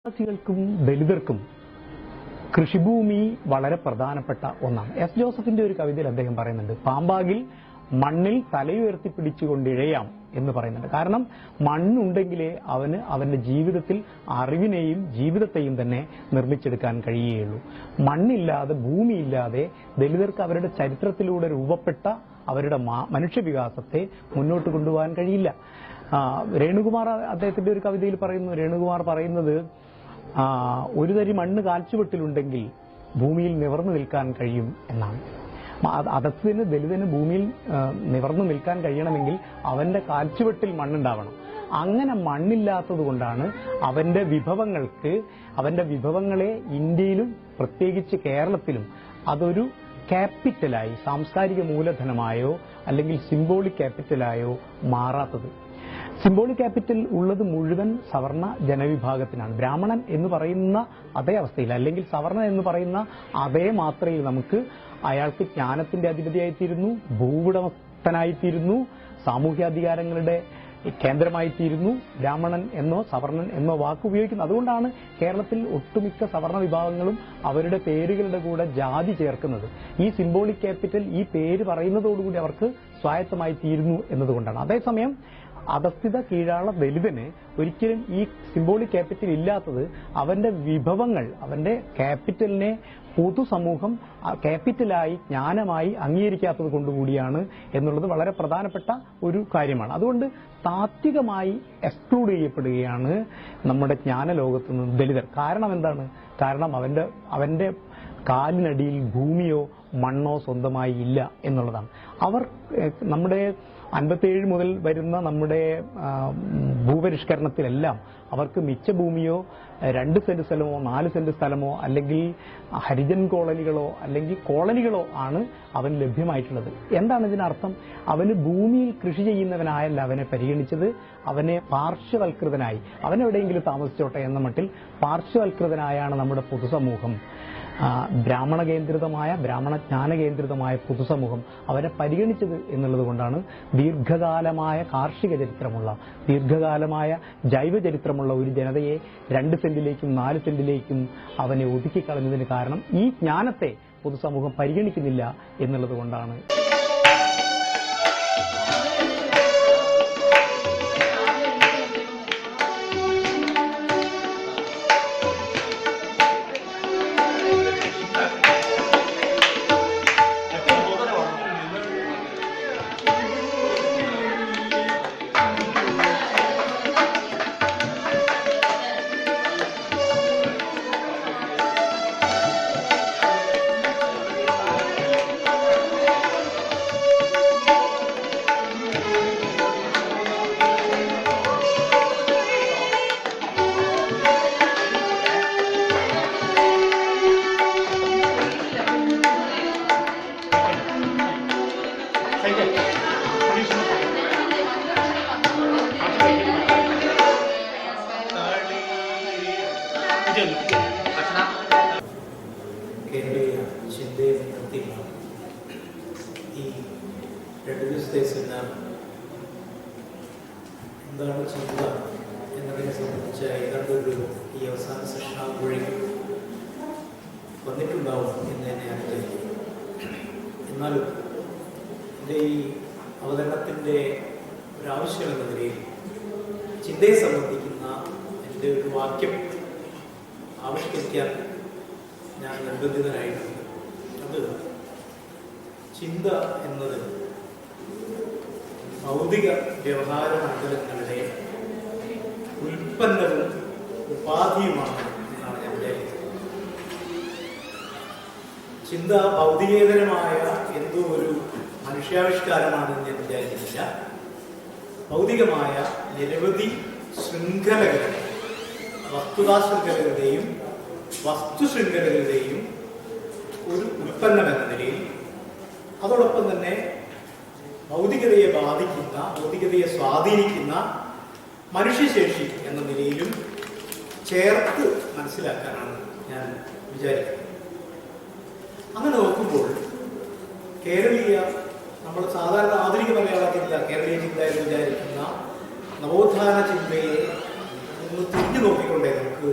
ും ദലിതർക്കും കൃഷിഭൂമി വളരെ പ്രധാനപ്പെട്ട ഒന്നാണ്. എസ് ജോസഫിന്റെ ഒരു കവിതയിൽ അദ്ദേഹം പറയുന്നുണ്ട്, പാമ്പാകിൽ മണ്ണിൽ തലയുയർത്തിപ്പിടിച്ചുകൊണ്ടിഴയാം എന്ന് പറയുന്നുണ്ട്. കാരണം മണ്ണുണ്ടെങ്കിലേ അവന് അവന്റെ ജീവിതത്തിൽ അറിവിനെയും ജീവിതത്തെയും തന്നെ നിർമ്മിച്ചെടുക്കാൻ കഴിയുകയുള്ളൂ. മണ്ണില്ലാതെ, ഭൂമിയില്ലാതെ ദലിതർക്ക് അവരുടെ ചരിത്രത്തിലൂടെ രൂപപ്പെട്ട അവരുടെ മനുഷ്യവികാസത്തെ മുന്നോട്ട് കൊണ്ടുപോകാൻ കഴിയില്ല. രേണുകുമാർ അദ്ദേഹത്തിന്റെ ഒരു കവിതയിൽ പറയുന്നു, രേണുകുമാർ പറയുന്നത്, ഒരു തരി മണ്ണ് കാൽച്ചുവെട്ടിലുണ്ടെങ്കിൽ ഭൂമിയിൽ നിവർന്നു നിൽക്കാൻ കഴിയും എന്നാണ്. അധസ്ഥിതന്, ദലിതന് ഭൂമിയിൽ നിവർന്നു നിൽക്കാൻ കഴിയണമെങ്കിൽ അവന്റെ കാൽച്ചുവെട്ടിൽ മണ്ണുണ്ടാവണം. അങ്ങനെ മണ്ണില്ലാത്തത് കൊണ്ടാണ് അവന്റെ വിഭവങ്ങളെ ഇന്ത്യയിലും പ്രത്യേകിച്ച് കേരളത്തിലും അതൊരു ക്യാപിറ്റലായി, സാംസ്കാരിക മൂലധനമായോ അല്ലെങ്കിൽ സിംബോളിക് ക്യാപിറ്റലായോ മാറാത്തത്. സിംബോളിക് ക്യാപിറ്റൽ ഉള്ളത് മുഴുവൻ സവർണ ജനവിഭാഗത്തിനാണ്. ബ്രാഹ്മണൻ എന്ന് പറയുന്ന അതേ അവസ്ഥയിൽ, അല്ലെങ്കിൽ സവർണൻ എന്ന് പറയുന്ന അതേ മാത്രയിൽ നമുക്ക് അയാൾക്ക് ജ്ഞാനത്തിന്റെ അധിപതിയായിത്തീരുന്നു, ഭൂവുടമസ്ഥനായിത്തീരുന്നു, സാമൂഹ്യാധികാരങ്ങളുടെ കേന്ദ്രമായിത്തീരുന്നു. ബ്രാഹ്മണൻ എന്നോ സവർണൻ എന്നോ വാക്ക് ഉപയോഗിക്കുന്നു. അതുകൊണ്ടാണ് കേരളത്തിൽ ഒട്ടുമിക്ക സവർണ വിഭാഗങ്ങളും അവരുടെ പേരുകളുടെ കൂടെ ജാതി ചേർക്കുന്നത്. ഈ സിംബോളിക് ക്യാപിറ്റൽ ഈ പേര് പറയുന്നതോടുകൂടി അവർക്ക് സ്വായത്തമായി തീരുന്നു എന്നതുകൊണ്ടാണ്. അതേസമയം അധസ്ഥിത കീഴാള ദലിതന് ഒരിക്കലും ഈ സിംബോളിക് ക്യാപിറ്റൽ ഇല്ലാത്തത് അവന്റെ വിഭവങ്ങൾ, അവന്റെ ക്യാപിറ്റലിനെ പൊതുസമൂഹം ക്യാപിറ്റലായി, ജ്ഞാനമായി അംഗീകരിക്കാത്തത് കൊണ്ടുകൂടിയാണ് എന്നുള്ളത് വളരെ പ്രധാനപ്പെട്ട ഒരു കാര്യമാണ്. അതുകൊണ്ട് താത്വികമായി എക്സ്ക്ലൂഡ് ചെയ്യപ്പെടുകയാണ് നമ്മുടെ ജ്ഞാനലോകത്ത് നിന്ന് ദലിതർ. കാരണം എന്താണ്? കാരണം അവന്റെ കാലിനടിയിൽ ഭൂമിയോ മണ്ണോ സ്വന്തമായി ഇല്ല എന്നുള്ളതാണ്. അവർ നമ്മുടെ 57 മുതൽ വരുന്ന നമ്മുടെ ഭൂപരിഷ്കരണത്തിലെല്ലാം അവർക്ക് മിച്ച ഭൂമിയോ 2 സെന്റ് സ്ഥലമോ 4 സെന്റ് സ്ഥലമോ അല്ലെങ്കിൽ ഹരിജൻ കോളനികളോ അല്ലെങ്കിൽ കോളനികളോ ആണ് അവന് ലഭ്യമായിട്ടുള്ളത്. എന്താണ് ഇതിനർത്ഥം? അവന് ഭൂമിയിൽ കൃഷി ചെയ്യുന്നവനായല്ല അവനെ പരിഗണിച്ചത്, അവനെ പാർശ്വവൽകൃതനായി, അവനെവിടെയെങ്കിലും താമസിച്ചോട്ടെ എന്ന മട്ടിൽ പാർശ്വവൽകൃതനായാണ് നമ്മുടെ പൊതുസമൂഹം, ബ്രാഹ്മണ ജ്ഞാന കേന്ദ്രിതമായ പൊതുസമൂഹം അവരെ പരിഗണിച്ചത് എന്നുള്ളത് കൊണ്ടാണ് ദീർഘകാലമായ കാർഷിക ചരിത്രമുള്ള, ദീർഘകാലമായ ജൈവ ചരിത്രമുള്ള ഒരു ജനതയെ 2 സെന്റിലേക്കും 4 സെന്റിലേക്കും അവനെ ഒതുക്കിക്കളഞ്ഞതിന് കാരണം ഈ ജ്ഞാനത്തെ പൊതുസമൂഹം പരിഗണിക്കുന്നില്ല എന്നുള്ളത് കൊണ്ടാണ്. കേരളീയ ചിന്തയെ മുൻനിർത്തി ഈ 2 ദിവസത്തെ സെമിനാർ എന്താണ് ചിന്ത എന്നതിനെ സംബന്ധിച്ച ഏതാണ്ടൊരു ഈ അവസാന സെഷനാകുമ്പോഴേക്കും വന്നിട്ടുണ്ടാവും എന്ന് തന്നെ ഞാൻ വിചാരിക്കുന്നു. എന്നാലും എൻ്റെ ഈ അവതരണത്തിൻ്റെ ഒരാവശ്യം എന്ന നിലയിൽ ചിന്തയെ സംബന്ധിക്കുന്ന എൻ്റെ ഒരു വാക്യം ആവിഷ്കരിക്കാൻ ഞാൻ നിർബന്ധിതനായിട്ടുണ്ട്. അത് ചിന്ത എന്നത് ഭൗതിക വ്യവഹാര മണ്ഡലങ്ങളുടെ ഉൽപ്പന്നവും ഉപാധിയുമാണ് എന്നാണ് ഞാൻ വിചാരിക്കുന്നത്. ചിന്ത ഭൗതികേതരമായ എന്തോ ഒരു മനുഷ്യാവിഷ്കാരമാണെന്ന് ഞാൻ വിചാരിക്കുന്നില്ല. ഭൗതികമായ നിരവധി ശൃംഖലകൾ, വസ്തുതാശൃംഖലകളുടെയും വസ്തുശൃംഖലകളുടെയും ഒരു ഉൽപ്പന്നം എന്ന നിലയിൽ, അതോടൊപ്പം തന്നെ ഭൗതികതയെ ബാധിക്കുന്ന, ഭൗതികതയെ സ്വാധീനിക്കുന്ന മനുഷ്യശേഷി എന്ന നിലയിലും ചേർത്ത് മനസ്സിലാക്കാനാണ് ഞാൻ വിചാരിക്കുന്നത്. അങ്ങനെ നോക്കുമ്പോൾ കേരളീയ, നമ്മൾ സാധാരണ ആധുനിക മലയാള ചിന്ത, കേരളീയ ചിന്ത എന്ന് വിചാരിക്കുന്ന നവോത്ഥാന ചിന്തയെ ഒന്ന് തിരിഞ്ഞു നോക്കിക്കൊണ്ടേ നമുക്ക്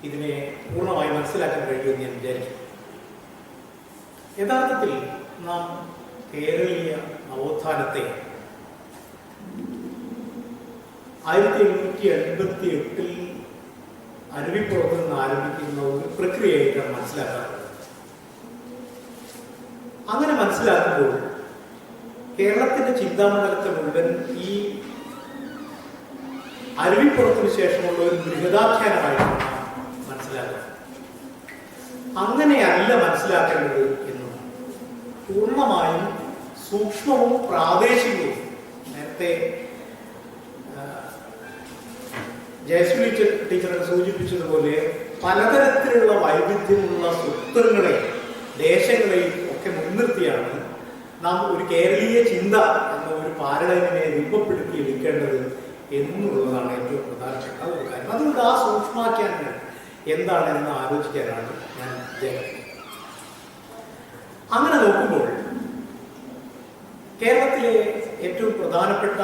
ഇതിനെ പൂർണ്ണമായി മനസ്സിലാക്കാൻ കഴിയുമെന്ന് ഞാൻ വിചാരിക്കുന്നു. യഥാർത്ഥത്തിൽ നാം കേരളീയ നവോത്ഥാനത്തെ 1888 അരുവിപ്പുറത്ത് നിന്ന് ആരംഭിക്കുന്ന ഒരു പ്രക്രിയയായിട്ടാണ് മനസ്സിലാക്കാറുള്ളത്. അങ്ങനെ മനസ്സിലാക്കുമ്പോൾ കേരളത്തിന്റെ ചിന്താമണ്ഡലത്തെ മുഴുവൻ ഈ അരുവിപ്പുറത്തിന് ശേഷമുള്ള ഒരു ബൃഹദാഖ്യാനമായിട്ടാണ് മനസ്സിലാക്കുന്നത്. അങ്ങനെയല്ല മനസ്സിലാക്കേണ്ടത് എന്നും പൂർണ്ണമായും സൂക്ഷ്മവും പ്രാദേശികവും, നേരത്തെ ജയശ്രീ ടീച്ചറെ സൂചിപ്പിച്ചതുപോലെ പലതരത്തിലുള്ള വൈവിധ്യമുള്ള സ്വത്വങ്ങളെ, ദേശങ്ങളെയും ഒക്കെ മുൻനിർത്തിയാണ് നാം ഒരു കേരളീയ ചിന്ത എന്ന ഒരു പാരഡൈമിനെ രൂപപ്പെടുത്തി എടുക്കേണ്ടത് എന്നുള്ളതാണ് ഏറ്റവും പ്രധാനപ്പെട്ട ഒരു കാര്യം. അതുകൊണ്ട് ആ സൂക്ഷ്മാഖ്യാനങ്ങൾ എന്താണെന്ന് ആലോചിക്കാനാണ് ഞാൻ വിചാരിക്കുന്നത്. അങ്ങനെ നോക്കുമ്പോൾ കേരളത്തിലെ ഏറ്റവും പ്രധാനപ്പെട്ട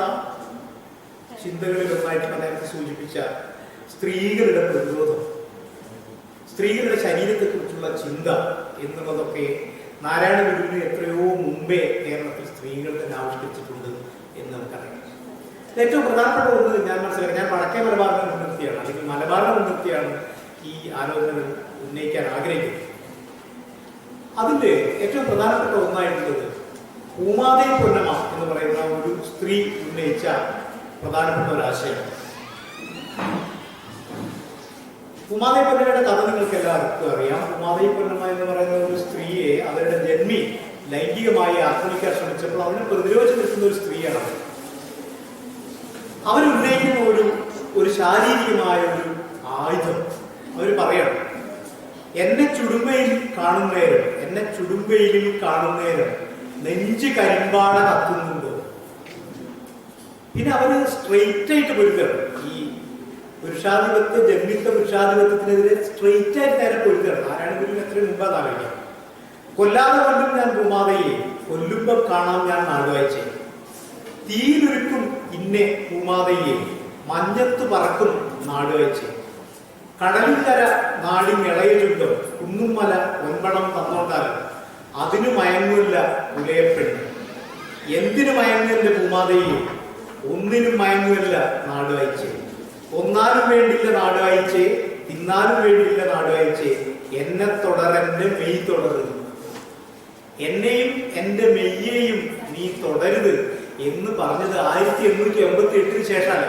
ചിന്തകളിൽ ഒന്നായിട്ട് നേരത്തെ സൂചിപ്പിച്ച സ്ത്രീകളുടെ പ്രതിരോധം, സ്ത്രീകളുടെ ശരീരത്തെക്കുറിച്ചുള്ള ചിന്ത എന്നുള്ളതൊക്കെ നാരായണ ഗുരുവിന് എത്രയോ മുമ്പേ കേരളത്തിൽ സ്ത്രീകൾ തന്നെ ആവിഷ്കരിച്ചിട്ടുണ്ട് എന്ന് നമുക്കറിയാം. ഏറ്റവും പ്രധാനപ്പെട്ട ഒന്ന് ഞാൻ മനസ്സിലാക്കി, ഞാൻ വടക്കേ മലബാറിനെ മുൻനിർത്തിയാണ്, അല്ലെങ്കിൽ മലബാറിനെ മുൻനിർത്തിയാണ് ഈ ആലോചനകൾ ഉന്നയിക്കാൻ ആഗ്രഹിക്കുന്നത്. അതിന്റെ ഏറ്റവും പ്രധാനപ്പെട്ട ഒന്നായിട്ടുള്ളത് പൂമാതേ പൊന്നമ്മ എന്ന് പറയുന്ന ഒരു സ്ത്രീ ഉന്നയിച്ച പ്രധാനപ്പെട്ട ഒരാശയം. പൂമാതേ പൊന്നമ്മയുടെ കഥ നിങ്ങൾക്ക് എല്ലാവർക്കും അറിയാം. പൂമാതേ പൊന്നമ്മ എന്ന് പറയുന്ന ഒരു സ്ത്രീയെ അവരുടെ ജന്മി ലൈംഗികമായി ആക്രമിക്കാൻ ശ്രമിച്ചപ്പോൾ അവനെ പ്രതിരോധിച്ചു നിൽക്കുന്ന ഒരു സ്ത്രീയാണ്. അവരുന്നയിക്കുന്ന ഒരു ശാരീരികമായ ഒരു ആയുധം. അവർ പറയണം, എന്നെ ചുടുമ്പയിൽ കാണുന്നേരം നെഞ്ച് കരിമ്പാട കത്തുന്നുണ്ടോ. പിന്നെ അവര് സ്ട്രെയിറ്റ് ആയിട്ട് പൊരുത്തണം. ഈ പുരുഷാധിപത്യ ജന്മിത്ത പുരുഷാധിപത്യത്തിനെതിരെ സ്ട്രെയിറ്റ് ആയിട്ട് നേരെ പൊരുത്തണം. നാരായണ ഗുരുവിന് എത്രയും മുമ്പാന്ന് അറിയിക്കാം. കൊല്ലാതെ കൊല്ലും ഞാൻ പൂമാതയെ, കൊല്ലുമ്പം കാണാം ഞാൻ നാടുവാഴ്ച. തീയിലൊരുക്കും ഇന്നെ പൂമാതയെ, മഞ്ഞത്ത് പറക്കും നാടുവാഴ്ച. കടലിക്കര നാടിനിളയ ചുണ്ടം, കുന്നുമല ഒൻപണം തന്നോണ്ടാൽ അതിനു മയങ്ങില്ല ഉലയപ്പെണ്ണ്. എന്തിനു മയങ്ങില്ല പൂമാതയെ, ഒന്നിനും മയങ്ങില്ല നാടുവാഴ്ച. ഒന്നാലും വേണ്ടില്ല നാടുവാഴ്ച, തിന്നാലും വേണ്ടില്ല നാടുവാഴ്ച. എന്നെ തുടരെന്റെ മെയ് തുടരുത്, എന്നെയും എന്റെ മെയ്യെയും നീ തുടരുത് എന്ന് പറഞ്ഞത് 1888 ശേഷമല്ല.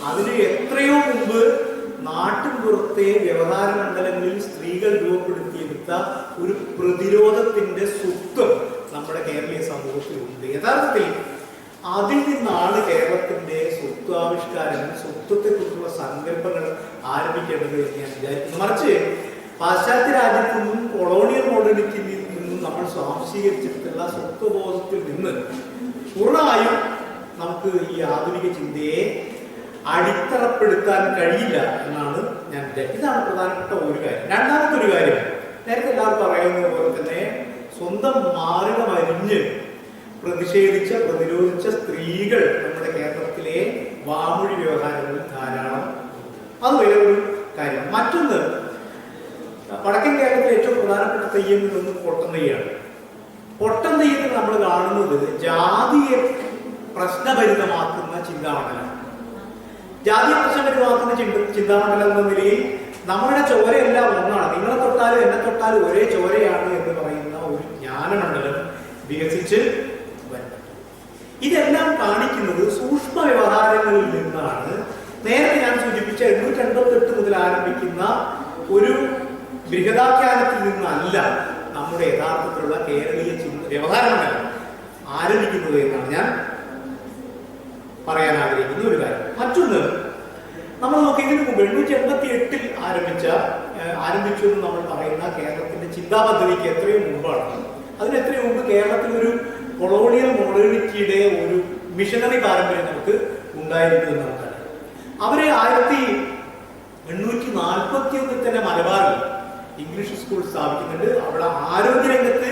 അതിന് എത്രയോ മുമ്പ് നാട്ടിൻപുറത്തെ വ്യവഹാര മണ്ഡലങ്ങളിൽ സ്ത്രീകൾ രൂപപ്പെടുത്തിയെടുത്ത ഒരു പ്രതിരോധത്തിന്റെ സ്വത്വം നമ്മുടെ കേരളീയ സമൂഹത്തിലുണ്ട്. യഥാർത്ഥത്തിൽ അതിൽ നിന്നാണ് കേരളത്തിന്റെ സ്വത്വാവിഷ്കാരം, സ്വത്വത്തെക്കുറിച്ചുള്ള സങ്കല്പങ്ങൾ ആരംഭിക്കേണ്ടത് എന്ന് ഞാൻ വിചാരിക്കുന്നു. മറിച്ച് പാശ്ചാത്യ രാജ്യത്തു നിന്നും കൊളോണിയൽ മോഡേണിറ്റിയിൽ നിന്നും നമ്മൾ സ്വാംശീകരിച്ചിട്ടുള്ള സ്വത്വബോധത്തിൽ നിന്ന് പൂർണ്ണമായും നമുക്ക് ഈ ആധുനിക ചിന്തയെ അടിത്തറപ്പെടുത്താൻ കഴിയില്ല എന്നാണ് ഞാൻ വിചാരിക്കുന്നത്. ഇതാണ് പ്രധാനപ്പെട്ട ഒരു കാര്യം. രണ്ടാമത്തെ ഒരു കാര്യം, നേരത്തെ എല്ലാവർക്കും അറിയാവുന്ന പോലെ തന്നെ സ്വന്തം മാറിടമരിഞ്ഞ് പ്രതിരോധിച്ച സ്ത്രീകൾ നമ്മുടെ കേരളത്തിലെ വാമൊഴി വ്യവഹാരങ്ങളിൽ ധാരാളം. അത് വേറൊരു കാര്യം. മറ്റൊന്ന്, വടക്കൻ കേരളത്തിലെ ഏറ്റവും പ്രധാനപ്പെട്ട തെയ്യങ്ങളിലൊന്ന് പൊട്ടൻ തെയ്യാണ്. പൊട്ടൻ തെയ്യത്തിൽ നമ്മൾ കാണുന്നത് ജാതിയെ പ്രശ്നഭരിതമാക്കുന്ന ചിന്താമണ്ഡലം. ജാതിയെ പ്രശ്നഭരിതമാക്കുന്ന ചിന്താമണ്ഡലം എന്ന നിലയിൽ നമ്മുടെ ചോരയെല്ലാം ഒന്നാണ്, നിങ്ങളെ തൊട്ടാലും എന്നെ തൊട്ടാലും ഒരേ ചോരയാണ് എന്ന് പറയുന്ന ഒരു ജ്ഞാനമണ്ഡലം വികസിച്ച് വരുന്നത്. ഇതെല്ലാം കാണിക്കുന്നത് സൂക്ഷ്മ വ്യവഹാരങ്ങളിൽ നിന്നാണ്. നേരത്തെ ഞാൻ സൂചിപ്പിച്ച 858 മുതൽ ആരംഭിക്കുന്ന ഒരു ബൃഹദാഖ്യാനത്തിൽ നിന്നല്ല നമ്മുടെ യഥാർത്ഥത്തിലുള്ള കേരളീയ വ്യവഹാരമണ്ഡലം ആരംഭിക്കുന്നത് എന്നാണ് ഞാൻ പറയാൻ ആഗ്രഹിക്കുന്ന ഒരു കാര്യം. മറ്റൊന്ന്, നമ്മൾ നോക്കി ഇതിനു മുമ്പ് 888 ആരംഭിച്ചു എന്ന് നമ്മൾ പറയുന്ന കേരളത്തിന്റെ ചിന്താ പദ്ധതിക്ക് എത്രയോ മുമ്പാണ്. അതിന് എത്രയോ മുമ്പ് കേരളത്തിൽ ഒരു കൊളോണിയൽ മോഡേണിറ്റിയുടെ ഒരു മിഷനറി പാരമ്പര്യം നമുക്ക് ഉണ്ടായിരുന്നു എന്ന് നമുക്കറിയാം. അവര് 1841 തന്നെ മലബാറിൽ ഇംഗ്ലീഷ് സ്കൂൾ സ്ഥാപിക്കുന്നുണ്ട്. അവിടെ ആരോഗ്യരംഗത്ത്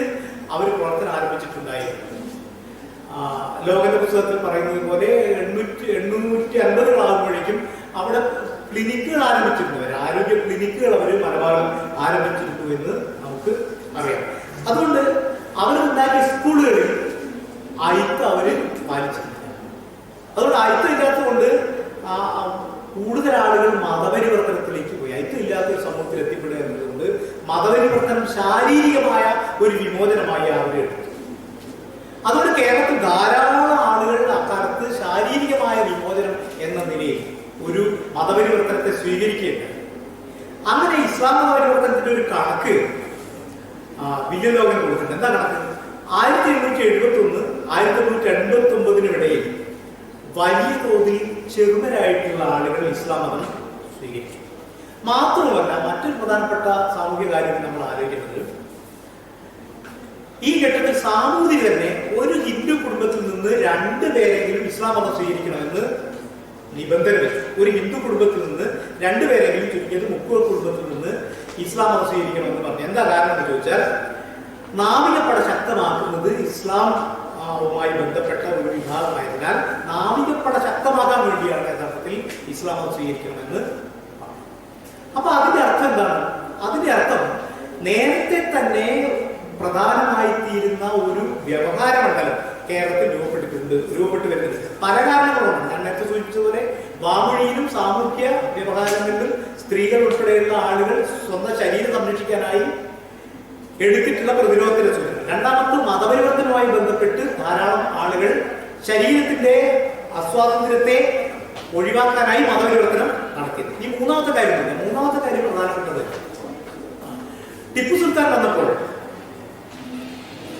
അവർ പ്രവർത്തനം ആരംഭിച്ചിട്ടുണ്ടായിരുന്നു. ലോകത്തെ പുസ്തകത്തിൽ പറയുന്നത് പോലെ 850 അവിടെ ക്ലിനിക്കുകൾ ആരംഭിച്ചിരുന്നു, ആരോഗ്യ ക്ലിനിക്കുകൾ അവർ മലബാറിൽ ആരംഭിച്ചിരുന്നു എന്ന് നമുക്ക് അറിയാം. അതുകൊണ്ട് അവരുണ്ടാക്കിയ സ്കൂളുകളിൽ അയിത്ത് അവര് പാലിച്ചിട്ടില്ല. അതുകൊണ്ട് അയിത്തം ഇല്ലാത്തതുകൊണ്ട് കൂടുതൽ ആളുകൾ മതപരിവർത്തനത്തിലേക്ക് പോയി. അയിത്തം ഇല്ലാത്ത ഒരു സമൂഹത്തിൽ എത്തിപ്പെടുക എന്നതുകൊണ്ട് മതപരിവർത്തനം ശാരീരികമായ ഒരു വിമോചനമായി അവരെടുത്തു. അതുകൊണ്ട് കേരളത്തിൽ ധാരാളം ആളുകൾ അക്കാലത്ത് ശാരീരികമായ വിമോചനം എന്ന നിലയിൽ ഒരു മതപരിവർത്തനത്തെ സ്വീകരിക്കുകയുണ്ടായി. അങ്ങനെ ഇസ്ലാം മതപരിവർത്തനത്തിന്റെ ഒരു കണക്ക് വില്യം ലോഗൻ കൊടുത്തിട്ടുണ്ട്. എന്താ കണക്ക്? 1871 1889 ഇടയിൽ വലിയ തോതിൽ ചെറുമരായിട്ടുള്ള ആളുകൾ ഇസ്ലാം മതം സ്വീകരിച്ചു. മാത്രമല്ല, മറ്റൊരു പ്രധാനപ്പെട്ട സാമൂഹിക കാര്യം നമ്മൾ ആലോചിക്കുന്നത്, ഈ ഘട്ടത്തിൽ സാമൂതിരി തന്നെ ഒരു ഹിന്ദു കുടുംബത്തിൽ നിന്ന് 2 പേരെങ്കിലും ഇസ്ലാം മതം സ്വീകരിക്കണമെന്ന് നിബന്ധന വെച്ചു. ഒരു ഹിന്ദു കുടുംബത്തിൽ നിന്ന് 2 പേരെങ്കിലും, ചുരുക്കിയത് 30 കുടുംബത്തിൽ നിന്ന് ഇസ്ലാം മതം സ്വീകരിക്കണമെന്ന് പറഞ്ഞു. എന്താ കാരണം എന്ന് ചോദിച്ചാൽ, നാവികപ്പട ശക്തമാക്കുന്നത് ഇസ്ലാമുമായി ബന്ധപ്പെട്ട ഒരു വിഭാഗമായതിനാൽ നാവികപ്പട ശക്തമാക്കാൻ വേണ്ടിയാണ് യഥാർത്ഥത്തിൽ ഇസ്ലാം മതം സ്വീകരിക്കണമെന്ന് പറഞ്ഞു. അപ്പൊ അതിന്റെ അർത്ഥം എന്താണ്? അതിന്റെ അർത്ഥം നേരത്തെ തന്നെ പ്രധാനമായി തീരുന്ന ഒരു വ്യവഹാര മണ്ഡലം കേരളത്തിൽ രൂപപ്പെട്ടു വരുന്നത് പല കാരണങ്ങളുണ്ട്. ഞാൻ നേരത്തെ സൂചിപ്പിച്ചതുപോലെ വാമൊഴിയിലും സാമൂഹ്യ വ്യവഹാരങ്ങളിലും സ്ത്രീകൾ ഉൾപ്പെടെയുള്ള ആളുകൾ സ്വന്തം ശരീരം സംരക്ഷിക്കാനായി എടുത്തിട്ടുള്ള പ്രതിരോധത്തിന്റെ സൂചന. രണ്ടാമത് മതപരിവർത്തനവുമായി ബന്ധപ്പെട്ട് ധാരാളം ആളുകൾ ശരീരത്തിന്റെ അസ്വാതന്ത്ര്യത്തെ ഒഴിവാക്കാനായി മതപരിവർത്തനം നടത്തിയത്. ഈ മൂന്നാമത്തെ കാര്യം പ്രധാനപ്പെട്ടത്, ടിപ്പു സുൽത്താൻ വന്നപ്പോൾ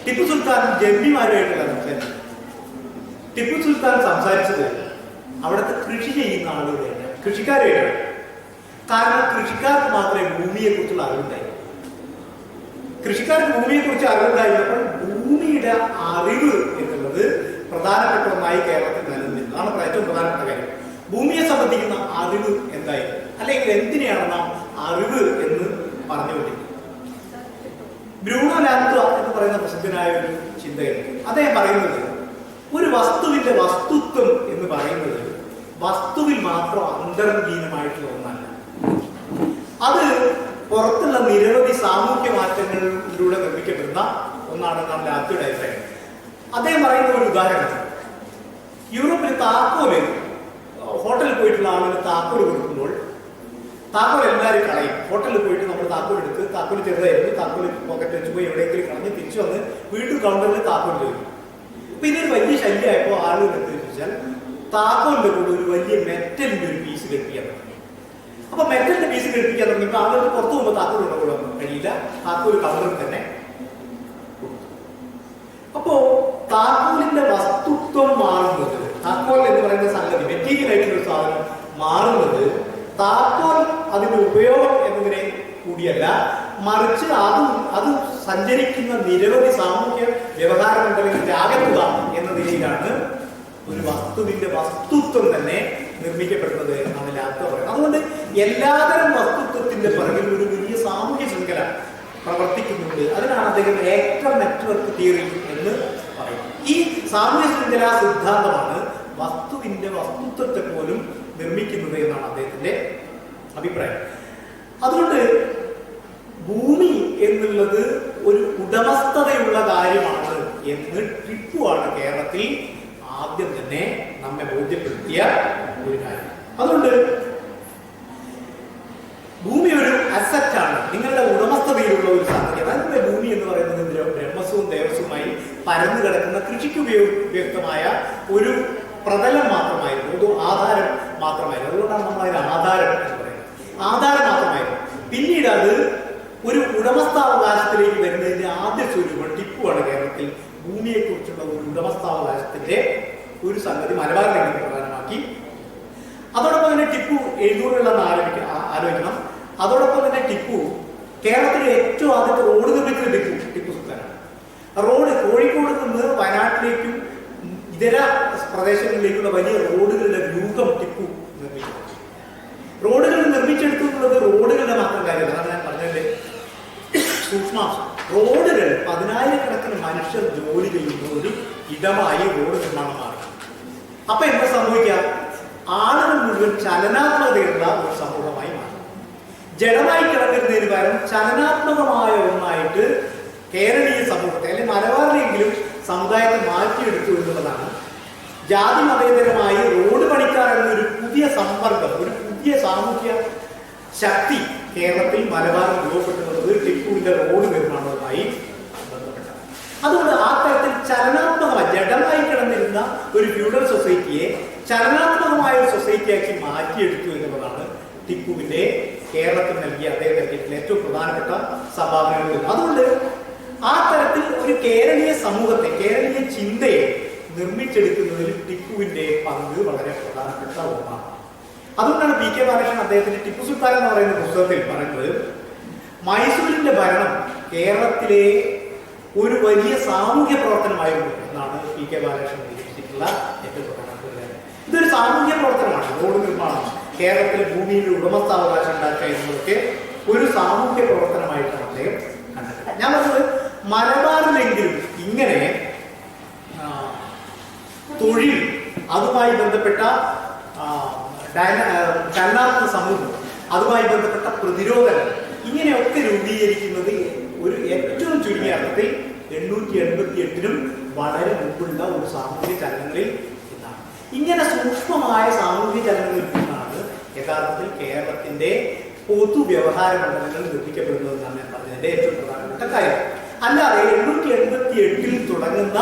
ടിപ്പു സുൽത്താൻ ജന്മിമാരുമായിട്ടുള്ള സംസാരിച്ചു. ടിപ്പു സുൽത്താൻ സംസാരിച്ചത് അവിടുത്തെ കൃഷി ചെയ്യുന്ന ആളുകളെയാണ്, കൃഷിക്കാരെയാണ്. കാരണം കൃഷിക്കാർക്ക് മാത്രമേ ഭൂമിയെ കുറിച്ചുള്ള അറിവുണ്ടായി. കൃഷിക്കാർക്ക് ഭൂമിയെ കുറിച്ച് അറിവുണ്ടായിരുന്നപ്പോൾ ഭൂമിയുടെ അറിവ് എന്നുള്ളത് പ്രധാനപ്പെട്ട ഒന്നായി കേരളത്തിൽ നിലനിന്നിരുന്നു. അതാണ് ഏറ്റവും പ്രധാനപ്പെട്ട കാര്യം. ഭൂമിയെ സംബന്ധിക്കുന്ന അറിവ് എന്തായിരുന്നു, അല്ലെങ്കിൽ എന്തിനെയാണ് നാം അറിവ് എന്ന് പറഞ്ഞുകൊണ്ടിരിക്കുന്നത്. ബ്രൂണോ ലാംത്വ എന്ന് പറയുന്ന പ്രസിദ്ധനായ ഒരു ചിന്തകൻ, അദ്ദേഹം പറയുന്നത്, ഒരു വസ്തുവിന്റെ വസ്തുത്വം എന്ന് പറയുന്നത് വസ്തുവിൽ മാത്രം അന്തർലീനമായിട്ടുള്ള ഒന്നല്ല, അത് പുറത്തുള്ള നിരവധി സാമൂഹ്യ മാറ്റങ്ങളിലൂടെ നിർമ്മിക്കപ്പെടുന്ന ഒന്നാണെന്നാണ് ലാംത്വയുടെ അഭിപ്രായം. അദ്ദേഹം പറയുന്ന ഒരു ഉദാഹരണം, യൂറോപ്പിൽ താക്കോല്, ഹോട്ടലിൽ പോയിട്ടുള്ള ആളുകൾ താക്കോല് കൊടുക്കുമ്പോൾ താക്കോൽ എല്ലാവരും കളയും. ഹോട്ടലിൽ പോയിട്ട് നമ്മൾ താക്കോൽ എടുത്ത്, താക്കോൽ ചെറുതായിരുന്നു, താക്കോൽ പോക്കറ്റ് വെച്ച് പോയി എവിടെയെങ്കിലും കളഞ്ഞ് തിരിച്ചു വന്ന് വീണ്ടും കൗണ്ടറിൽ താക്കോൽ ചോദിക്കും. അപ്പൊ ഇതൊരു വലിയ ശല്യമായപ്പോൾ ആളുകൾ എന്ത് ചോദിച്ചാൽ താക്കോലിന്റെ കൂടെ ഒരു വലിയ മെറ്റലിന്റെ ഒരു പീസ് ഘടിപ്പിക്കാൻ തുടങ്ങി. അപ്പൊ മെറ്റലിന്റെ പീസ് ഘടിപ്പിക്കാൻ തുടങ്ങിയപ്പോൾ ആളുകൾ പുറത്തു പോകുമ്പോൾ താക്കോൽ കൊണ്ടുപോകാൻ കഴിയില്ല, താക്കോൽ കൗണ്ടറിൽ തന്നെ. അപ്പോ താക്കോലിന്റെ വസ്തുത്വം മാറുന്നത്, താക്കോൽ എന്ന് പറയുന്ന സംഗതി, മെറ്റീരിയൽ ആയിട്ടുള്ള ഒരു സാധനം മാറുന്നത് താക്കോൽ അതിന്റെ ഉപയോഗം എന്നതിനെ കൂടിയല്ല, മറിച്ച് അത് സഞ്ചരിക്കുന്ന നിരവധി സാമൂഹ്യ വ്യവഹാര മണ്ഡലങ്ങളുടെ ആകത്തുക എന്ന നിലയിലാണ് ഒരു വസ്തുവിന്റെ വസ്തുത്വം തന്നെ നിർമ്മിക്കപ്പെടുന്നത് എന്നാണ് ലാംത്വ പറയുന്നത്. അതുകൊണ്ട് എല്ലാതരം വസ്തുത്വത്തിന്റെ പിറകിൽ ഒരു വലിയ സാമൂഹ്യ ശൃംഖല പ്രവർത്തിക്കുന്നുണ്ട്. അതിനാണ് അദ്ദേഹം ആക്ടർ നെറ്റ്വർക്ക് തിയറി എന്ന് പറയുന്നത്. ഈ സാമൂഹ്യ ശൃംഖല സിദ്ധാന്തമാണ് വസ്തുവിന്റെ വസ്തുത്വത്തെ പോലും നിർമ്മിക്കുന്നത് എന്നാണ് അദ്ദേഹത്തിന്റെ അഭിപ്രായം. അതുകൊണ്ട് ഭൂമി എന്നുള്ളത് ഒരു ഉടമസ്ഥതയുള്ള കാര്യമാണ് എന്ന് ടിപ്പുവാണ് കേരളത്തിൽ ആദ്യം തന്നെ നമ്മെ ബോധ്യപ്പെടുത്തിയ ഒരു കാര്യം. അതുകൊണ്ട് ഭൂമി ഒരു അസറ്റാണ്, നിങ്ങളുടെ ഉടമസ്ഥതയിലുള്ള ഒരു സംഗതി. അതായത് ഭൂമി എന്ന് പറയുന്നത് ബ്രഹ്മസ്വവും ദേവസ്വവുമായി പരന്നു കിടക്കുന്ന കൃഷിക്ക് ഉപയുക്തമായ ഒരു പ്രതലം മാത്രമായിരുന്നു, ഒരു ആധാരം മാത്രമായിരുന്നു. അതുകൊണ്ടാണ് നമ്മൾ അതിന് ആധാരം എന്ന് പറയുന്നത്. ആധാരം മാത്രമായിരുന്നു. പിന്നീട് അത് ഒരു ഉടമസ്ഥാവകാശത്തിലേക്ക് വരുന്നതിന്റെ ആദ്യ സ്വരൂപം ടിപ്പുവാണ് കേരളത്തിൽ ഭൂമിയെക്കുറിച്ചുള്ള ഒരു ഉടമസ്ഥാവകാശത്തിന്റെ ഒരു സംഗതി മലബാറിലേക്ക് പ്രധാനമാക്കി. അതോടൊപ്പം തന്നെ ടിപ്പു 700 ആലോചിക്കണം. അതോടൊപ്പം തന്നെ ടിപ്പു കേരളത്തിലെ ഏറ്റവും ആദ്യത്തെ റോഡ് നിർമ്മിച്ചത് ടിപ്പു സുൽത്താനാണ്. റോഡ് കോഴിക്കോട് നിന്ന് വയനാട്ടിലേക്കും ഇതര പ്രദേശങ്ങളിലേക്കുള്ള വലിയ റോഡുകളുടെ വ്യൂഹം ടിപ്പു നിർമ്മിച്ചു. റോഡുകൾ നിർമ്മിച്ചെടുത്തുള്ളത് റോഡുകളുടെ മാത്രം കാര്യമല്ല, അതാണ് ഞാൻ പറഞ്ഞതിന്റെ സൂക്ഷ്മാംശം. റോഡുകൾ 10,000-കണക്കിന് മനുഷ്യർ ജോലി ചെയ്യുന്ന ഒരു ഇടമായി റോഡ് നിർമ്മാണം മാറി. അപ്പൊ എന്താ സംഭവിക്കുക? ആളുകൾ മുഴുവൻ ചലനാത്മകതയുള്ള ഒരു ജഡമായി കിടന്നിരുന്നതിന് പകരം ചലനാത്മകമായ ഒന്നായിട്ട് കേരളീയ സമൂഹത്തെ അല്ലെങ്കിൽ മലബാറിലെങ്കിലും സമുദായത്തെ മാറ്റിയെടുത്തു എന്നുള്ളതാണ്. ജാതി മതേതരമായി റോഡ് പണിക്കാർ എന്നൊരു പുതിയ സമ്പർക്കം, ഒരു പുതിയ സാമൂഹ്യ ശക്തി കേരളത്തിൽ മലബാറിൽ രൂപപ്പെട്ടുള്ളത് ടിപ്പുവിന്റെ റോഡ് നിർമ്മാണവുമായി ബന്ധപ്പെട്ടാണ്. അതുകൊണ്ട് ആ തരത്തിൽ ചലനാത്മകമായി ജഡമായി കിടന്നിരുന്ന ഒരു ഫ്യൂഡൽ സൊസൈറ്റിയെ ചലനാത്മകമായ ഒരു സൊസൈറ്റിയാക്കി മാറ്റിയെടുത്തു എന്നുള്ളതാണ് ടിപ്പുവിന്റെ കേരളത്തിൽ നൽകിയ അദ്ദേഹത്തിന്റെ ഏറ്റവും പ്രധാനപ്പെട്ട സംഭാവനകൾ. അതുകൊണ്ട് ആ തരത്തിൽ ഒരു കേരളീയ സമൂഹത്തെ, കേരളീയ ചിന്തയെ നിർമ്മിച്ചെടുക്കുന്നതിൽ ടിപ്പുവിന്റെ പങ്ക് വളരെ പ്രധാനപ്പെട്ട ഒന്നാണ്. അതുകൊണ്ടാണ് പി കെ ബാലകൃഷ്ണൻ അദ്ദേഹത്തിന്റെ ടിപ്പു സുൽത്താൻ എന്ന് പറയുന്ന പുസ്തകത്തിൽ പറയുന്നത് മൈസൂരിന്റെ ഭരണം കേരളത്തിലെ ഒരു വലിയ സാമൂഹ്യ പ്രവർത്തനമായിരുന്നു എന്നാണ് പി കെ ബാലകൃഷ്ണൻ ഉദ്ദേശിച്ചിട്ടുള്ള ഏറ്റവും പ്രധാനപ്പെട്ട കാര്യം. ഇതൊരു സാമൂഹ്യ പ്രവർത്തനമാണ്. റോഡ് നിർമ്മാണം, കേരളത്തിലെ ഭൂമിയുടെ ഉടമസ്ഥാവകാശം ഉണ്ടാക്കുക എന്നതൊക്കെ ഒരു സാമൂഹ്യ പ്രവർത്തനമായിട്ടാണ് അദ്ദേഹം കണ്ടിട്ടുള്ളത്. ഞാൻ പറഞ്ഞത് മലബാറിലെങ്കിലും ഇങ്ങനെ തൊഴിൽ, അതുമായി ബന്ധപ്പെട്ട ചലനാത്മക സമൂഹം, അതുമായി ബന്ധപ്പെട്ട പ്രതിരോധങ്ങൾ, ഇങ്ങനെയൊക്കെ രൂപീകരിക്കുന്നത് ഒരു ഏറ്റവും ചുരുങ്ങിയ അർത്ഥത്തിൽ 888 വളരെ മുമ്പുള്ള ഒരു സാമൂഹ്യ ചലനങ്ങളിൽ നിന്നാണ്. ഇങ്ങനെ സൂക്ഷ്മമായ സാമൂഹ്യ ചലനങ്ങളിൽ നിന്നാണ് യഥാർത്ഥത്തിൽ കേരളത്തിന്റെ പൊതുവ്യവഹാര മണ്ഡലങ്ങൾ നിർമ്മിക്കപ്പെടുന്നതെന്നാണ് ഞാൻ പറഞ്ഞതിന്റെ ഏറ്റവും പ്രധാനപ്പെട്ട കാര്യം. അല്ലാതെ 888 തുടങ്ങുന്ന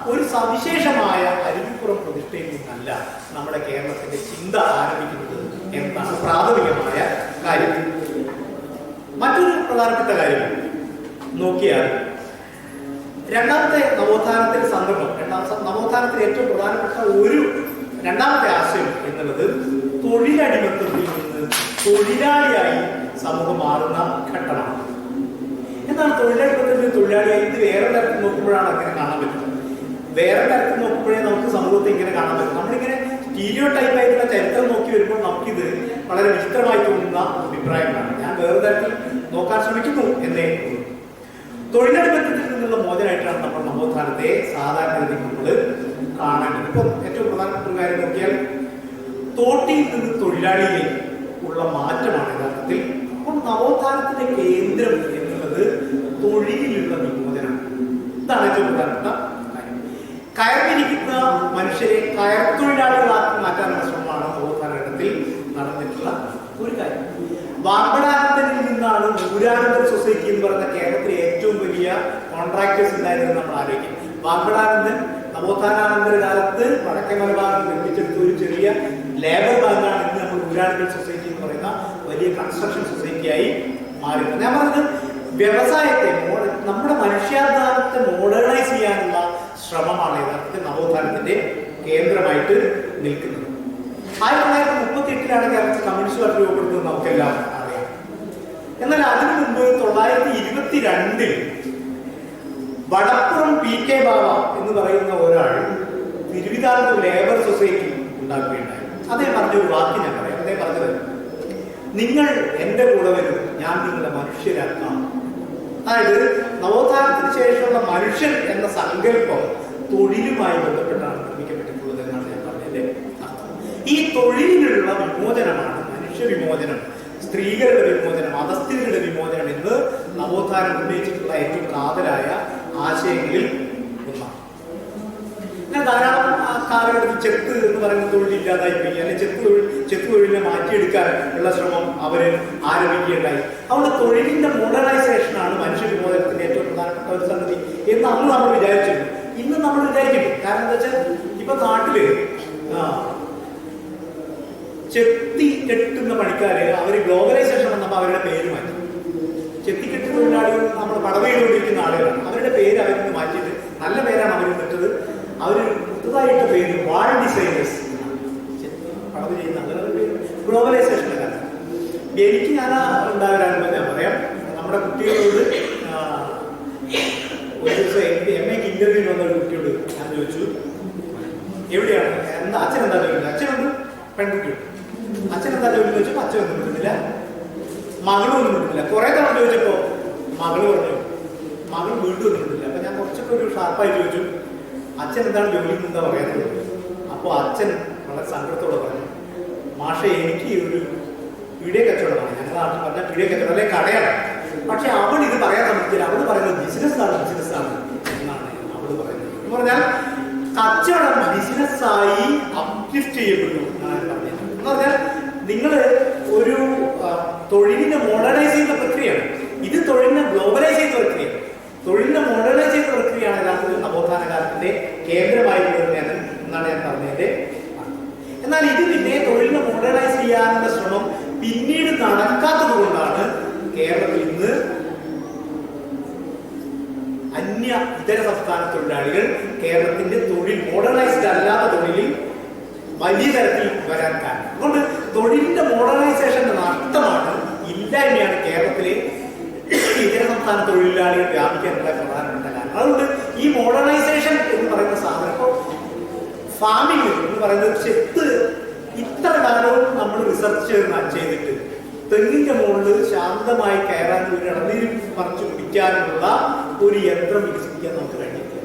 ഒരു സവിശേഷമായ അരുവിപ്പുറം പ്രതിഷ്ഠയിൽ നിന്നല്ല നമ്മുടെ കേരളത്തിന്റെ ചിന്ത ആരംഭിക്കുന്നത് എന്നാണ് പ്രാഥമികമായ കാര്യം. മറ്റൊരു പ്രധാനപ്പെട്ട കാര്യം നോക്കിയാൽ രണ്ടാമത്തെ നവോത്ഥാനത്തിന്റെ സന്ദർഭം, നവോത്ഥാനത്തിൽ ഏറ്റവും പ്രധാനപ്പെട്ട ഒരു രണ്ടാമത്തെ ആശയം എന്നുള്ളത് തൊഴിലടിമത്തത്തിൽ നിന്ന് തൊഴിലാളിയായി സമൂഹം മാറുന്ന ഘട്ടമാണ്. എന്താണ് തൊഴിലടിമത്തത്തിൽ നിന്ന് തൊഴിലാളിയായി? ഇത് വേറെ തരത്തിൽ നോക്കുമ്പോഴാണ് അങ്ങനെ കാണാൻ പറ്റുന്നത്. വേറെ തരത്തിൽ നോക്കുമ്പോഴേ നമുക്ക് സമൂഹത്തെ ഇങ്ങനെ കാണാൻ പറ്റും. നമ്മളിങ്ങനെ സ്റ്റീരിയോ ടൈപ്പ് ആയിട്ടുള്ള ചരിത്രം നോക്കി വരുമ്പോൾ നമുക്കിത് വളരെ വിചിത്രമായി തോന്നുന്ന അഭിപ്രായങ്ങളാണ്. ഞാൻ വേറെ തരത്തിൽ നോക്കാൻ ശ്രമിക്കുന്നു എന്നേ ഉള്ളൂ. തൊഴിലടിമത്തത്തിൽ നിന്നുള്ള മോചനമായിട്ടാണ് നമ്മൾ നവോത്ഥാനത്തെ സാധാരണഗതിയിൽ നമ്മൾ കാണേണ്ടത്. ഇപ്പം ഏറ്റവും പ്രധാനപ്പെട്ട ഒരു കാര്യം നോക്കിയാൽ തോട്ടിൽ നിന്ന് തൊഴിലാളിയിലേക്ക് ഉള്ള മാറ്റമാണ് യഥാർത്ഥത്തിൽ. അപ്പോൾ നവോത്ഥാനത്തിന്റെ കേന്ദ്രം എന്നുള്ളത് തൊഴിലിലുള്ള വിമോചനമാണ്. ഇതാണ് ഏറ്റവും പ്രധാനപ്പെട്ട കാര്യം. കയറിയിരിക്കുന്ന മനുഷ്യരെ കയർത്തൊഴിലാളികളാക്കി മാറ്റാനുള്ള ശ്രമമാണ് നവോത്ഥാന ഘട്ടത്തിൽ നടന്നിട്ടുള്ള ഒരു കാര്യം. വാഗ്ബടാനന്ദനിൽ നിന്നാണ് നൂരാനന്ദൻ സൊസൈറ്റി എന്ന് പറയുന്ന കേരളത്തിലെ ഏറ്റവും വലിയ കോൺട്രാക്ടേഴ്സ് ഉണ്ടായിരുന്നത് നമ്മൾ ആലോചിക്കും. വാഗ്ബടാനന്ദൻ നവോത്ഥാനാനന്തര കാലത്ത് വടക്കേ മലബാറിൽ നിർമ്മിച്ചെടുത്ത ഒരു ചെറിയ ലേബർ ബാങ്കാണ് ഇന്ന് നമ്മൾ നൂരാനന്ദൻ സൊസൈറ്റി എന്ന് പറയുന്ന വലിയ കൺസ്ട്രക്ഷൻ സൊസൈറ്റിയായി മാറിയത്. ഞാൻ പറഞ്ഞത് വ്യവസായത്തെ, നമ്മുടെ മനുഷ്യാധാരത്തെ മോഡേണൈസ് ചെയ്യാനുള്ള ശ്രമമാണ് യഥാർത്ഥത്തിൽ നവോത്ഥാനത്തിന്റെ കേന്ദ്രമായിട്ട് നിൽക്കുന്നത്. 1938 കേരളത്തിൽ കമ്മ്യൂണിസ്റ്റ് പാർട്ടി രൂപപ്പെടുന്നത് നമുക്കെല്ലാം അറിയാം. എന്നാൽ അതിനു മുമ്പ് 1922 വടപ്പുറം പി കെ ബാബ എന്ന് പറയുന്ന ഒരാൾ തിരുവിതാംകൂർ ലേബർ സൊസൈറ്റി ഉണ്ടാക്കുകയുണ്ടായി. അദ്ദേഹം പറഞ്ഞൊരു വാക്ക് ഞാൻ പറയാം. അദ്ദേഹം പറഞ്ഞത്, നിങ്ങൾ എന്റെ കൂടെ വരും, ഞാൻ നിങ്ങളെ മനുഷ്യരാക്കാം. അതായത് നവോത്ഥാനത്തിന് ശേഷമുള്ള മനുഷ്യൻ എന്ന സങ്കല്പം തൊഴിലുമായി ബന്ധപ്പെട്ടാണ് നിർമ്മിക്കപ്പെട്ടിട്ടുള്ളത് എന്നാണ് ഞാൻ പറഞ്ഞതിന്റെ അർത്ഥം. ഈ തൊഴിലിനുള്ള വിമോചനമാണ് മനുഷ്യ വിമോചനം, സ്ത്രീകളുടെ വിമോചനം, അധസ്ഥിതരുടെ വിമോചനം എന്ന് നവോത്ഥാനം ഉന്നയിച്ചിട്ടുള്ള ഏറ്റവും കാതലായ ആശയങ്ങളിൽ ഒന്നാണ്. അങ്ങനെ ധാരാളം കാലഘട്ടത്തിൽ ചെത്ത് എന്ന് പറയുന്ന തൊഴിലില്ലാതായി പോയി, അല്ലെങ്കിൽ ചെത്ത് തൊഴിലിനെ മാറ്റിയെടുക്കാൻ ഉള്ള ശ്രമം അവര് ആരംഭിക്കുകയുണ്ടായി. അവിടെ തൊഴിലിന്റെ മോഡേണൈസേഷനാണ് മനുഷ്യ വിമോചനത്തിന്റെ ഏറ്റവും പ്രധാനപ്പെട്ട ഒരു സംഗതി എന്ന് അന്ന് നമ്മൾ വിചാരിച്ചിരുന്നു. ഇന്ന് നമ്മൾ വിചാരിക്കുന്നു. കാരണം എന്താ വെച്ചാൽ ഇപ്പൊ നാട്ടില് ചെത്തി കെട്ടുന്ന പണിക്കാര് അവര് ഗ്ലോബലൈസേഷൻ വന്നപ്പോൾ അവരുടെ പേര് മാറ്റി. ചെത്തിക്കെട്ട് തൊഴിലാളികൾ നമ്മൾ പടവയിലുകൊണ്ടിരിക്കുന്ന ആളുകളാണ്. അവരുടെ പേര് അവരിൽ നിന്ന് മാറ്റിയിട്ട് നല്ല പേരാണ് അവർ ഇട്ടത്. അവർ പുതുതായിട്ട് പേര് വാൾ ഡിസൈനേഴ്സ്, പടവ് ചെയ്യുന്ന അങ്ങനെ പേര് ഗ്ലോബലൈസേഷൻ്റെ കാലം. എനിക്ക് ഞാൻ ഉണ്ടാകാനുമ്പോൾ ഞാൻ പറയാം, നമ്മുടെ കുട്ടികളോട് ഒരു ദിവസം എംഎക്ക് ഇന്റർവ്യൂ വന്ന ഒരു കുട്ടിയോട് ഞാൻ ചോദിച്ചു, എവിടെയാണ് എന്താ അച്ഛൻ എന്താ ചോദിക്കുന്നത്? അച്ഛനൊന്നും പെൺകുട്ടിയുണ്ട്. അച്ഛൻ എന്താ ജോലി ചോദിച്ചപ്പോൾ അച്ഛനൊന്നും കിട്ടുന്നില്ല, മകളൊന്നും കിട്ടുന്നില്ല. കുറെ തവണ ചോദിച്ചപ്പോ മകള് പറഞ്ഞു മകൾ വീണ്ടും ഒന്നും കിട്ടില്ല. അപ്പൊ ഞാൻ കുറച്ചൊക്കെ ഒരു ഷാർപ്പായി ചോദിച്ചു, അച്ഛൻ എന്താണ് ജോലി എന്താ പറയാത്തത്? അപ്പോൾ അച്ഛൻ വളരെ സങ്കടത്തോടെ പറഞ്ഞു, മാഷെ എനിക്ക് ഒരു വീഡിയോ കച്ചവടമാണ്, ഞങ്ങൾ നമ്മുടെ നാട്ടിൽ പറഞ്ഞ പീഡിയ കച്ചവടം അല്ലെങ്കിൽ കടയാണ്. പക്ഷെ അവൾ ഇത് പറയാൻ സമ്മതിച്ചില്ല. അവൾ പറയുന്നത് ബിസിനസ്സാണ് എന്നാണ് അവൾ പറയുന്നത്. എന്ന് പറഞ്ഞാൽ കച്ചവടം ബിസിനസ്സായി അപ്ലിഫ്റ്റ് ചെയ്യപ്പെടുന്നു എന്നാണ് പറഞ്ഞത്. എന്ന് പറഞ്ഞാൽ നിങ്ങൾ ഒരു തൊഴിലിനെ മോഡേണൈസ് ചെയ്യുന്ന പ്രക്രിയയാണ്. ഇത് തൊഴിലിനെ ഗ്ലോബലൈസ് ചെയ്യുന്ന പ്രക്രിയയാണ്. തൊഴിലിനെ മോഡേണൈസ് ചെയ്യുന്ന പ്രക്രിയയാണ് യഥാർത്ഥത്തിൽ നവോത്ഥാന കാലത്തിന്റെ കേന്ദ്രമായി വരുന്നത് എന്നാണ് ഞാൻ പറഞ്ഞതിന്റെ. എന്നാൽ ഇത് പിന്നെ തൊഴിലിനെ മോഡേണൈസ് ചെയ്യാനുള്ള ശ്രമം പിന്നീട് നടക്കാത്തത് കൊണ്ടാണ് കേരളത്തിൽ ഇന്ന് ഇതര സംസ്ഥാന തൊഴിലാളികൾ കേരളത്തിന്റെ തൊഴിൽ മോഡേണൈസ്ഡ് അല്ലാത്ത തൊഴിലിൽ വലിയ തരത്തിൽ വരാൻ കാരണം. അതുകൊണ്ട് തൊഴിലിന്റെ മോഡേണൈസേഷന്റെ നഷ്ടമാണ്, ഇല്ലായ്മയാണ് കേരളത്തിലെ ഇതര സംസ്ഥാന തൊഴിലാളികൾ വ്യാപിക്കാനുള്ള പ്രധാനപ്പെട്ട കാരണം. അതുകൊണ്ട് ഈ മോഡേണൈസേഷൻ എന്ന് പറയുന്ന സാധനം, ഇപ്പോൾ ഫാമിംഗ് എന്ന് പറയുന്നത് ചെത്ത് ഇത്ര കാലവും നമ്മൾ റിസർച്ച് ചെയ്തിട്ട് തെങ്ങിന്റെ മുകളിൽ ശാന്തമായി കയറാൻ ഒരു ഇളനീര് പറിച്ചു കുടിക്കാനുള്ള ഒരു യന്ത്രം വികസിപ്പിക്കാൻ നമുക്ക് കഴിഞ്ഞിട്ടില്ല.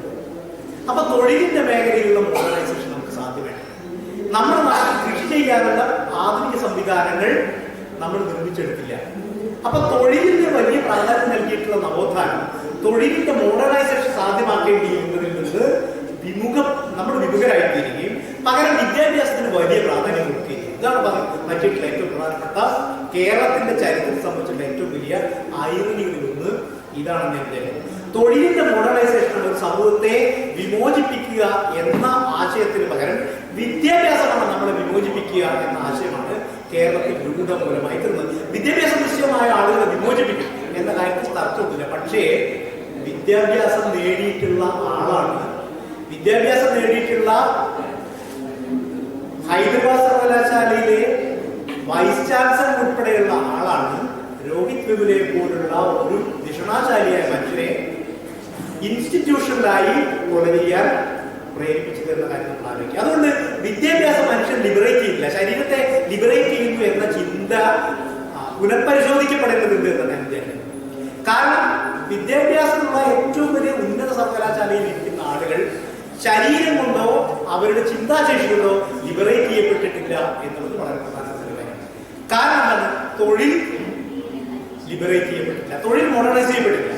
അപ്പൊ തൊഴിലിന്റെ മേഖലയിലുള്ള മോഡേണൈസേഷൻ നമുക്ക് സാധ്യമല്ല. നമ്മുടെ നാട്ടിൽ കൃഷി ചെയ്യാനുള്ള ആധുനിക സംവിധാനങ്ങൾ നമ്മൾ നിർമ്മിച്ചെടുത്തില്ല. അപ്പൊ തൊഴിലിന് വലിയ പ്രാധാന്യം നൽകിയിട്ടുള്ള നവോത്ഥാനം തൊഴിലിന്റെ മോഡേണൈസേഷൻ സാധ്യമാക്കേണ്ടിയിരുന്നതിൽ നിന്ന് നമ്മൾ വിമുഖരായിത്തീരുകയും പകരം വിദ്യാഭ്യാസത്തിന് വലിയ പ്രാധാന്യം കൊടുക്കുകയും. ഇതാണ് മറ്റുള്ള ഏറ്റവും പ്രധാനപ്പെട്ട കേരളത്തിന്റെ ചരിത്രത്തെ സംബന്ധിച്ചുള്ള ഏറ്റവും വലിയ ഐറണികളിലൊന്ന് ഇതാണെന്ന് ഞാൻ വിചാരിക്കുന്നു. തൊഴിലിന്റെ മോഡേണൈസേഷൻ ഒരു സമൂഹത്തെ വിമോചിപ്പിക്കുക എന്ന ആശയത്തിന് പകരം വിദ്യാഭ്യാസമാണ് നമ്മളെ വിമോചിപ്പിക്കുക എന്ന ആശയമാണ് കേരളത്തിൽ രൂഢമൂലമായി തീർന്നത്. വിദ്യാഭ്യാസ നിശ്ചയമായ ആളുകളെ വിമോചിപ്പിക്കും എന്ന കാര്യത്തിൽ തർക്കമൊന്നുമില്ല. പക്ഷേ വിദ്യാഭ്യാസം നേടിയിട്ടുള്ള ആളാണ്, വിദ്യാഭ്യാസം നേടിയിട്ടുള്ള ഹൈദരാബാദ് സർവകലാശാലയിലെ വൈസ് ചാൻസലർ ഉൾപ്പെടെയുള്ള ആളാണ് രോഹിത് വെമുലയെ പോലുള്ള ഒരു ദിഷണാശാലിയായ മനുഷ്യരെ ഇൻസ്റ്റിറ്റ്യൂഷനിലായി കൊല ചെയ്യാൻ പ്രേരിപ്പിച്ചത് എന്ന കാര്യം നമ്മൾ ആലോചിക്കുക. അതുകൊണ്ട് വിദ്യാഭ്യാസം മനുഷ്യൻ ലിബറേറ്റ് ചെയ്യില്ല, ശരീരത്തെ ലിബറേറ്റ് ചെയ്യുന്നു എന്ന ചിന്ത പുനഃപരിശോധിക്കപ്പെടേണ്ടതുണ്ട് എന്നാണ് ഞാൻ വിചാരിക്കുന്നത്. കാരണം വിദ്യാഭ്യാസമുള്ള ഏറ്റവും വലിയ ഉന്നത സർവകലാശാലയിൽ ഇരിക്കുന്ന ആളുകൾ ശരീരം കൊണ്ടോ അവരുടെ ചിന്താശേഷി കൊണ്ടോ ലിബറേറ്റ് ചെയ്യപ്പെട്ടിട്ടില്ല എന്നുള്ളത് വളരെ പ്രധാനപ്പെട്ട കാര്യമാണ്. കാരണം എന്താണ്? തൊഴിൽ ലിബറേറ്റ് ചെയ്യപ്പെട്ടില്ല, തൊഴിൽ മോഡേണൈസ് ചെയ്യപ്പെട്ടില്ല.